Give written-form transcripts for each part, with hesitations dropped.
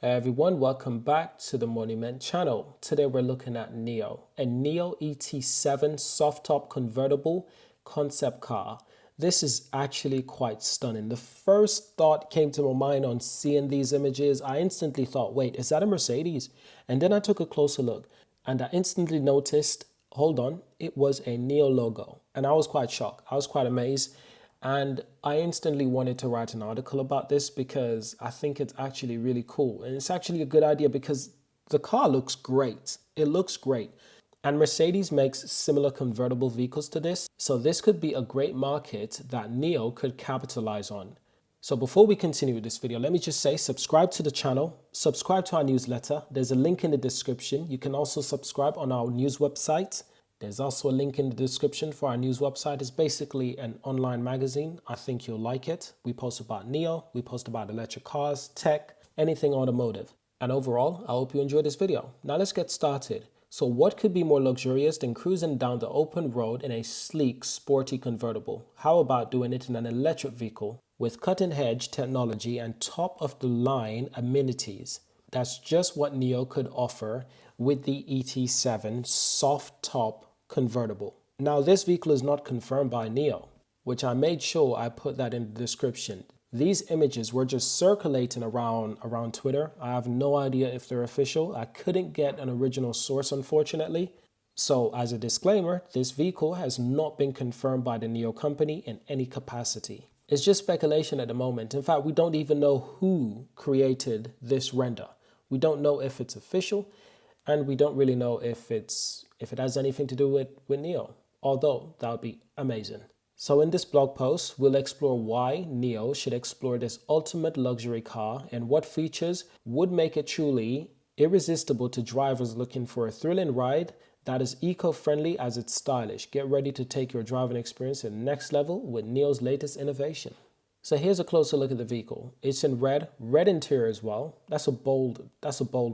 Hey everyone, welcome back to the Monument channel. Today we're looking at NIO, a NIO ET7 soft top convertible concept car. This is actually quite stunning. The first thought came to my mind on seeing these images. I instantly thought, wait, is that a Mercedes? And then I took a closer look and I instantly noticed, hold on, it was a NIO logo. And I was quite shocked. I was quite amazed. And I instantly wanted to write an article about this because I think it's actually really cool. And it's actually a good idea because the car looks great. It looks great. And Mercedes makes similar convertible vehicles to this. So this could be a great market that NIO could capitalize on. So before we continue with this video, let me just say subscribe to the channel, subscribe to our newsletter. There's a link in the description. You can also subscribe on our news website. There's also a link in the description for our news website. It's basically an online magazine. I think you'll like it. We post about NIO, we post about electric cars, tech, anything automotive. And overall, I hope you enjoyed this video. Now let's get started. So what could be more luxurious than cruising down the open road in a sleek, sporty convertible? How about doing it in an electric vehicle with cutting-edge technology and top-of-the-line amenities? That's just what NIO could offer with the ET7 soft top convertible. Now this vehicle is not confirmed by NIO, which I made sure I put that in the description. These images were just circulating around Twitter. I have no idea if they're official. I couldn't get an original source, unfortunately. So as a disclaimer, this vehicle has not been confirmed by the NIO company in any capacity. It's just speculation at the moment. In fact, we don't even know who created this render. We don't know if it's official, and we don't really know if it has anything to do with NIO, although that would be amazing. So in this blog post, we'll explore why NIO should explore this ultimate luxury car and what features would make it truly irresistible to drivers looking for a thrilling ride that is eco-friendly as it's stylish. Get ready to take your driving experience to the next level with NIO's latest innovation. So here's a closer look at the vehicle. It's in red interior as well. That's a bold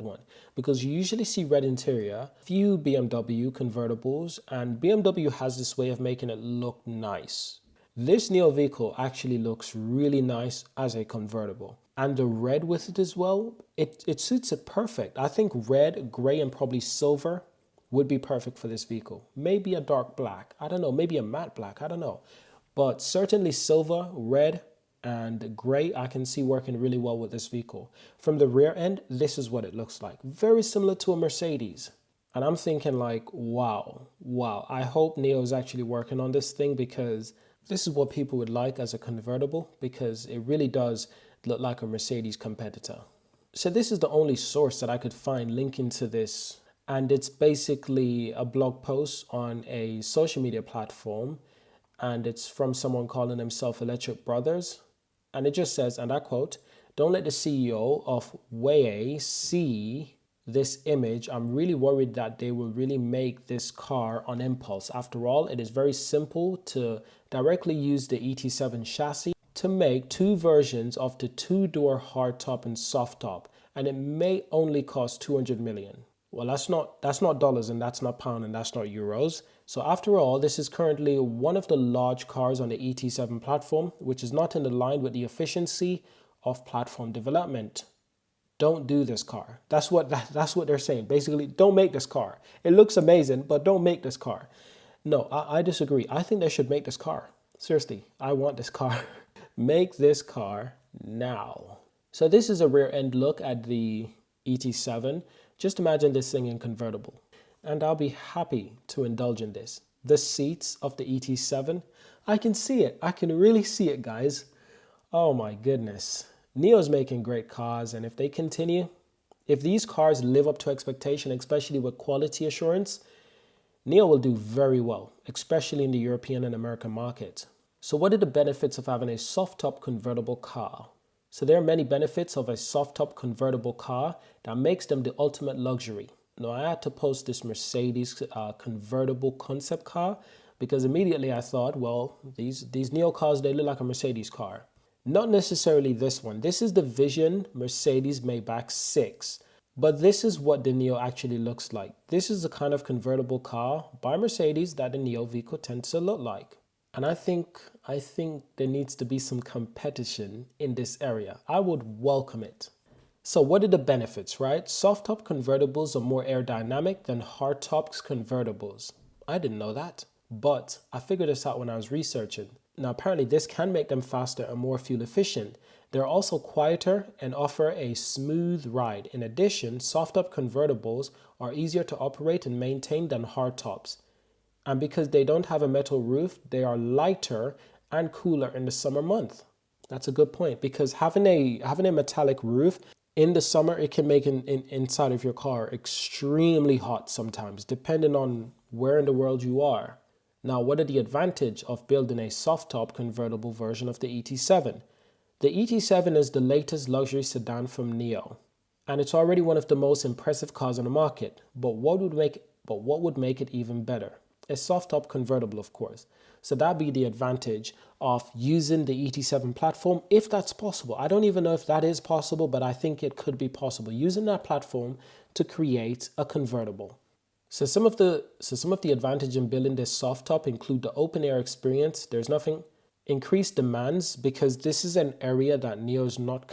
one because you usually see red interior, few BMW convertibles, and BMW has this way of making it look nice. This NIO vehicle actually looks really nice as a convertible. And the red with it as well, it suits it perfect. I think red, gray, and probably silver would be perfect for this vehicle. Maybe a dark black, I don't know, maybe a matte black, I don't know. But certainly silver, red, and gray I can see working really well with this vehicle. From the rear end, this is what it looks like. Very similar to a Mercedes. And I'm thinking like, wow. I hope NIO is actually working on this thing because this is what people would like as a convertible because it really does look like a Mercedes competitor. So this is the only source that I could find linking to this. And it's basically a blog post on a social media platform. And it's from someone calling himself Electric Brothers. And it just says, and I quote, "Don't let the CEO of Huawei see this image. I'm really worried that they will really make this car on impulse. After all, it is very simple to directly use the ET7 chassis to make two versions of the two-door hardtop and soft top. And it may only cost 200 million. Well, that's not dollars and that's not pound and that's not euros. So after all, this is currently one of the large cars on the ET7 platform, which is not in line with the efficiency of platform development. Don't do this car." That's what they're saying. Basically, don't make this car. It looks amazing, but don't make this car. No, I disagree. I think they should make this car. Seriously, I want this car. Make this car now. So this is a rear end look at the ET7. Just imagine this thing in convertible. And I'll be happy to indulge in this. The seats of the ET7, I can see it. I can really see it, guys. Oh my goodness. NIO's making great cars, and if they continue, if these cars live up to expectation, especially with quality assurance, NIO will do very well, especially in the European and American market. So what are the benefits of having a soft top convertible car? So there are many benefits of a soft top convertible car that makes them the ultimate luxury. Now I had to post this Mercedes convertible concept car because immediately I thought, well, these NIO cars, they look like a Mercedes car. Not necessarily this one. This is the Vision Mercedes Maybach 6. But this is what the NIO actually looks like. This is the kind of convertible car by Mercedes that the NIO vehicle tends to look like. And I think there needs to be some competition in this area. I would welcome it. So what are the benefits, right? Soft top convertibles are more aerodynamic than hard top convertibles. I didn't know that, but I figured this out when I was researching. Now, apparently this can make them faster and more fuel efficient. They're also quieter and offer a smooth ride. In addition, soft top convertibles are easier to operate and maintain than hard tops. And because they don't have a metal roof, they are lighter and cooler in the summer month. That's a good point, because having a metallic roof in the summer, it can make inside of your car extremely hot sometimes, depending on where in the world you are. Now, what are the advantages of building a soft top convertible version of the ET7? The ET7 is the latest luxury sedan from NIO, and it's already one of the most impressive cars on the market. But what would make it even better? A soft top convertible, of course. So that'd be the advantage of using the ET7 platform, if that's possible. I don't even know if that is possible, but I think it could be possible, using that platform to create a convertible. So some of the advantage in building this soft top include the open air experience. There's nothing increased demands, because this is an area that NIO is not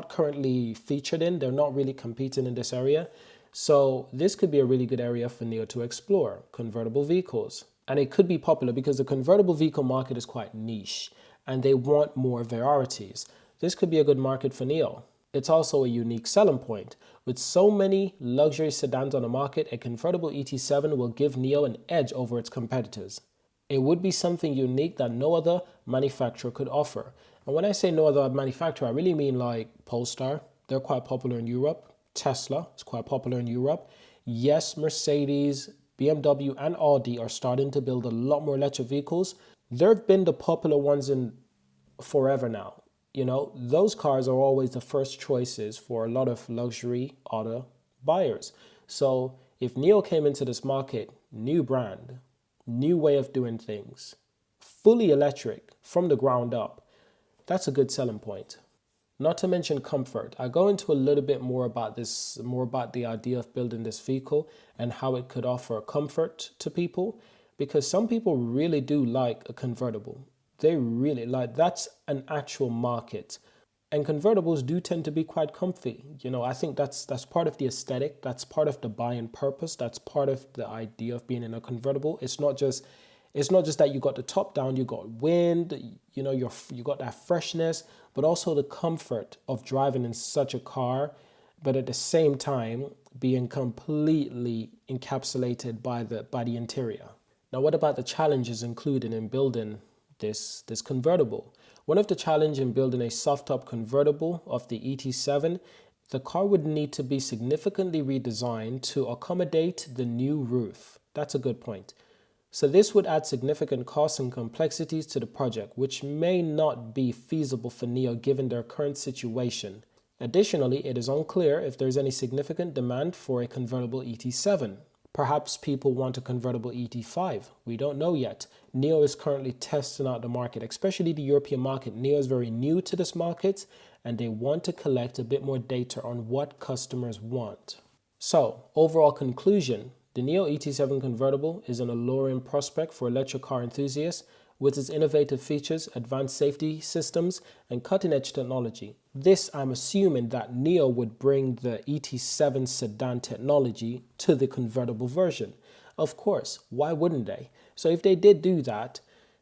currently featured in. They're not really competing in this area. So this could be a really good area for NIO to explore, convertible vehicles. And it could be popular because the convertible vehicle market is quite niche and they want more varieties. This could be a good market for NIO. It's also a unique selling point. With so many luxury sedans on the market, a convertible ET7 will give NIO an edge over its competitors. It would be something unique that no other manufacturer could offer. And when I say no other manufacturer, I really mean like Polestar. They're quite popular in Europe. Tesla is quite popular in Europe. Yes, Mercedes, BMW, and Audi are starting to build a lot more electric vehicles. They've been the popular ones in forever now. You know, those cars are always the first choices for a lot of luxury auto buyers. So if NIO came into this market, new brand, new way of doing things, fully electric from the ground up, that's a good selling point. Not to mention comfort. I go into a little bit more about the idea of building this vehicle and how it could offer comfort to people, because some people really do like a convertible. They really like, that's an actual market. And convertibles do tend to be quite comfy. You know, I think that's part of the aesthetic. That's part of the buying purpose. That's part of the idea of being in a convertible. It's not just that you got the top down, you got wind, you know, you got that freshness, but also the comfort of driving in such a car, but at the same time being completely encapsulated by the interior. Now, what about the challenges included in building this convertible? One of the challenges in building a soft top convertible of the ET7, the car would need to be significantly redesigned to accommodate the new roof. That's a good point. So this would add significant costs and complexities to the project, which may not be feasible for NIO given their current situation. Additionally, it is unclear if there's any significant demand for a convertible ET7. Perhaps people want a convertible ET5. We don't know yet. NIO is currently testing out the market, especially the European market. NIO is very new to this market and they want to collect a bit more data on what customers want. So, overall conclusion. The NIO ET7 convertible is an alluring prospect for electric car enthusiasts with its innovative features, advanced safety systems, and cutting-edge technology. This, I'm assuming that NIO would bring the ET7 sedan technology to the convertible version. Of course, why wouldn't they? So if they did do that,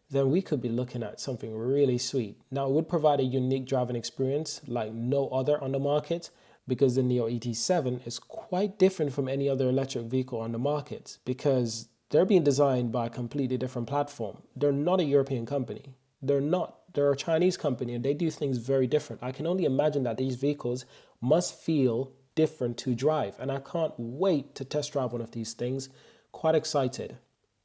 then we could be looking at something really sweet. Now, it would provide a unique driving experience like no other on the market, because the NIO ET7 is quite different from any other electric vehicle on the market, because they're being designed by a completely different platform. They're not a European company. They're a Chinese company and they do things very different. I can only imagine that these vehicles must feel different to drive, and I can't wait to test drive one of these things. Quite excited.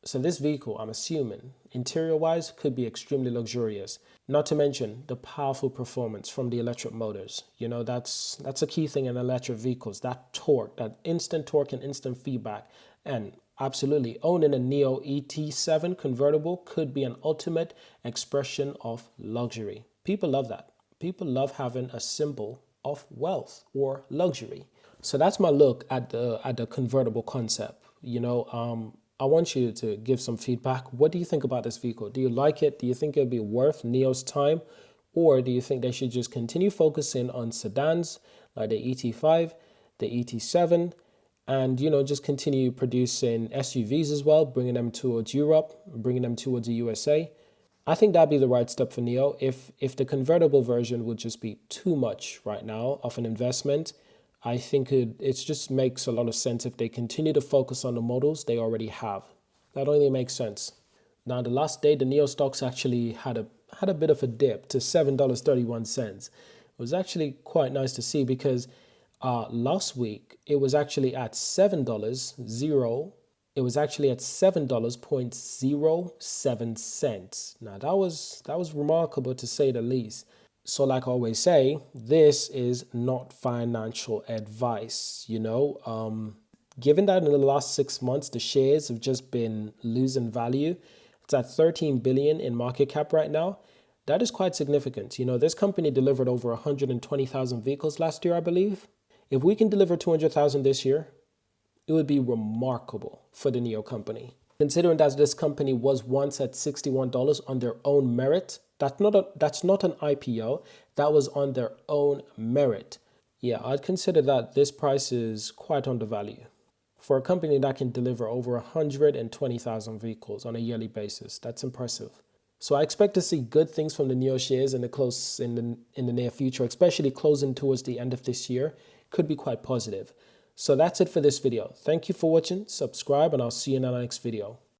So this vehicle, I'm assuming, interior-wise, could be extremely luxurious. Not to mention the powerful performance from the electric motors. You know, that's a key thing in electric vehicles. That torque, that instant torque and instant feedback. And absolutely, owning a NIO ET7 convertible could be an ultimate expression of luxury. People love that. People love having a symbol of wealth or luxury. So that's my look at the convertible concept. You know, I want you to give some feedback. What do you think about this vehicle? Do you like it? Do you think it'll be worth NIO's time? Or do you think they should just continue focusing on sedans like the ET5, the ET7, and just continue producing SUVs as well, bringing them towards Europe, bringing them towards the USA? I think that'd be the right step for NIO. If the convertible version would just be too much right now of an investment, I think it just makes a lot of sense if they continue to focus on the models they already have. That only makes sense. Now, the last day, the NIO stocks actually had a bit of a dip to $7.31. It was actually quite nice to see because last week it was actually at $7.07. Now that was remarkable to say the least. So like I always say, this is not financial advice, Given that in the last 6 months, the shares have just been losing value. It's at 13 billion in market cap right now. That is quite significant. This company delivered over 120,000 vehicles last year, I believe. If we can deliver 200,000 this year, it would be remarkable for the NIO company. Considering that this company was once at $61 on their own merit, that's not an IPO, that was on their own merit. Yeah, I'd consider that this price is quite undervalued for a company that can deliver over 120,000 vehicles on a yearly basis. That's impressive. So I expect to see good things from the NIO shares in the near future, especially closing towards the end of this year. Could be quite positive. So that's it for this video. Thank you for watching, subscribe, and I'll see you in our next video.